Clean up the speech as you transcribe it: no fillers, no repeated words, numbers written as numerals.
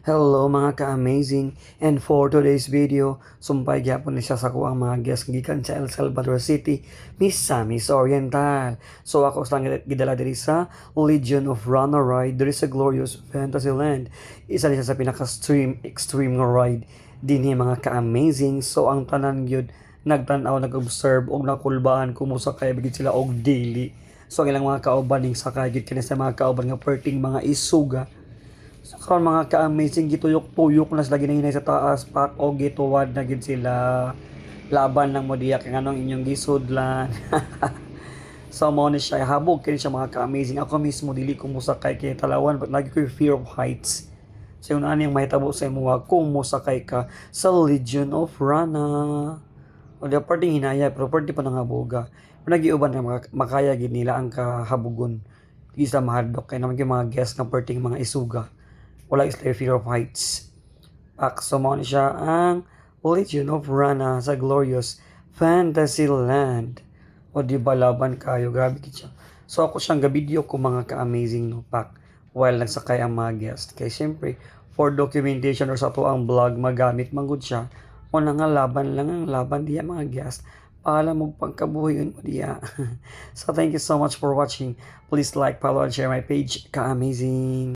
Hello mga ka-amazing, and for today's video, sumpay gyapon ni siya sa kuang mga guest gikan sa El Salvador City, Misamis Oriental. So ako lang gidala diri sa Legion of Rana Ride diri sa glorious Fantasyland. Isa ni siya sa extreme nga ride dinhi mga ka-amazing. So ang tanan gyud nagtan-aw, nag-observe og nakulbaan kumusta kay bigid sila og dili. So ang ilang mga kauban ning sakay gyud kini sa mga kauban nga perting mga isuga. So karon mga ka-amazing, gituyok-tuyok na sila ginahinay sa taas pak o gituwad na gid sila laban ng modiya kay nganong inyong gisudlan. So mo ni siya habog kini siya mga ka-amazing. Ako mismo dili ko musakay kay talawan but lagi ko yung fear of heights. So yun ani ang mahitabo sa imo kung musakay ka sa Legion of Rana. O di parting hinaya pero parting pa nangaboga. Nagiuban na makaya gid nila ang kahabugon. Di sila mahadlok kay naman yung mga guest ng parting mga isuga. Wala is their fear of heights. So mo ni siya ang Legion of Rana sa glorious Fantasyland. O di ba laban kayo, grabe kit siya. So ako siyang gabideo ko mga ka-amazing no pak while nagsakay ang mga guest. Kay syempre for documentation or sa to ang vlog magamit man gud siya. O na nga laban lang ang laban diya mga guest. Paalam mo pagkabuhayon mo diya. So thank you so much for watching. Please like, follow, and share my page. Ka-amazing.